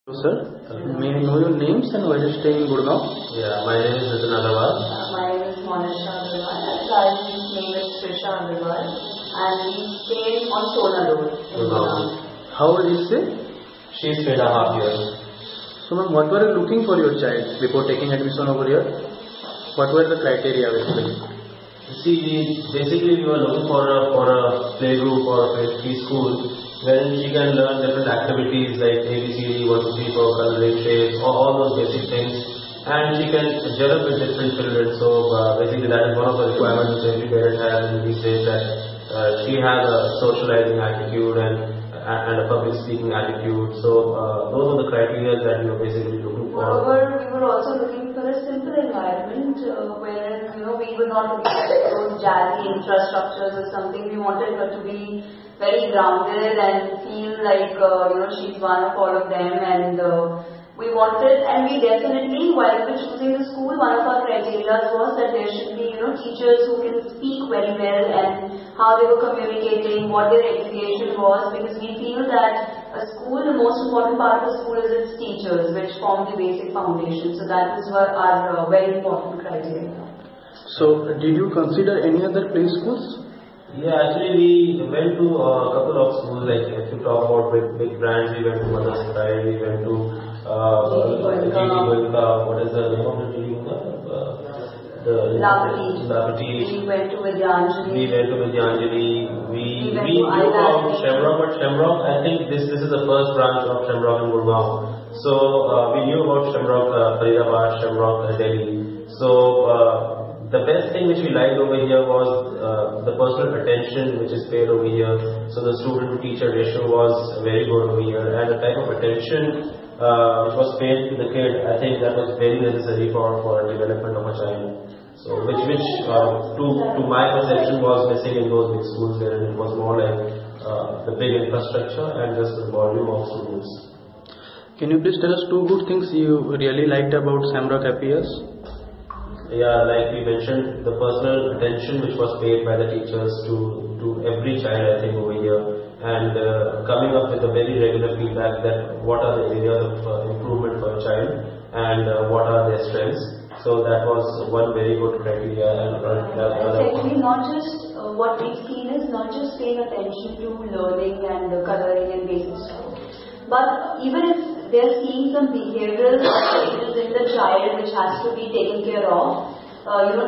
Hello, sir. May I know your names and where you stay in Gurgaon? Yeah, my name is Nitin Agarwal. My name is Monisha Agarwal. And Charlie's name is Trisha Agarwal. And we stay on Sona Road in Gurgaon. How old is she? She's 3.5 years. So, ma'am, what were you looking for your child before taking admission over here? What were the criteria basically? See, basically we were looking for a playgroup or a preschool wherein she can learn different activities like ABCD, 1, 2, 3, 4, coloring shapes, all those basic things, and she can gel up with different children. So basically that is one of the requirements that every parent has in these days, that she has a socializing attitude and a public speaking attitude. So those are the criteria that we were basically looking for. Moreover, we were also looking for a simple environment wherein we were not looking at those jazzy infrastructures or something. We wanted her to be very grounded and feel like she's one of all of them, and we wanted, and we definitely, while we were choosing the school, one of our criteria was that there should be teachers who can speak very well and how they were communicating, what their education was, because we feel that a school, the most important part of the school is its teachers, which form the basic foundation. So that was our very important criteria. So, did you consider any other play schools? Yeah, actually we went to a couple of schools. Like if you talk about big brands, we went to Mother's Pride, we went to GD Goenka. What is the name of the GD Goenka? Lapati. We went to Vidyanjali. We knew about Shamrock, but Shamrock, I think this is the first branch of Shamrock in Gurgaon. So we knew about Shamrock Faridabad, Shamrock Delhi. So the best thing which we liked over here was the personal attention which is paid over here. So the student to teacher ratio was very good over here, and the type of attention which was paid to the kid, I think that was very necessary for development of a child. So which to my perception was missing in those big schools, where it was more like the big infrastructure and just the volume of students. Can you please tell us 2 good things you really liked about Shamrock Appears? Yeah, like we mentioned, the personal attention which was paid by the teachers to every child, I think, over here, and coming up with a very regular feedback that what are the areas of improvement for a child and what are their strengths. So that was one very good criteria. And actually, not just what we've seen is not just paying attention to learning and coloring and basic stuff, but even if they're seeing some behavioral changes in the child which has to be taken care of,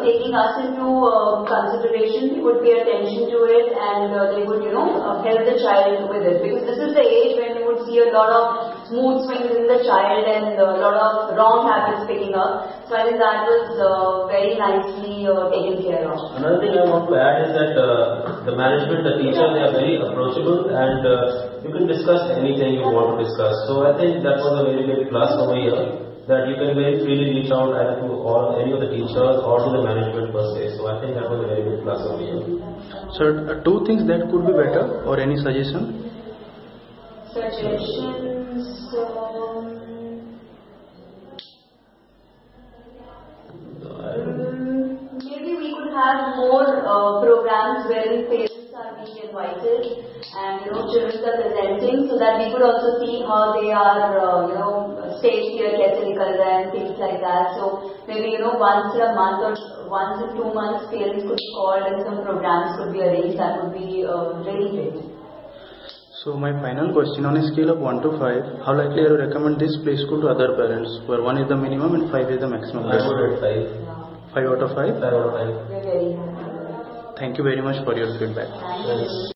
taking us into consideration, we would pay attention to it, and they would, help the child with it. Because this is the age when you would see a lot of mood swings in the child and a lot of wrong habits picking up. So I think that was very nicely taken care of. Another thing I want to add is that the management, the teacher, they are very approachable, and you can discuss anything you want to discuss. So I think that was a very big plus over here, that you can very freely reach out either to any of the teachers or to the management per se. So I think that was a very big plus over here. Sir, 2 things that could be better, or any suggestion? Suggestions. Maybe we could have more programs wherein parents are being invited and children are presenting, so that we could also see how they are stage fear kaise nikal raha hai and things like that. So maybe once in a month or once in 2 months parents could be called and some programs could be arranged. That would be really great. So my final question, on a scale of 1 to 5, how likely are you to recommend this play school to other parents, where 1 is the minimum and 5 is the maximum? I would rate 5. 5 out of 5? 5 out of 5. We're very happy. Thank you very much for your feedback. Thank you.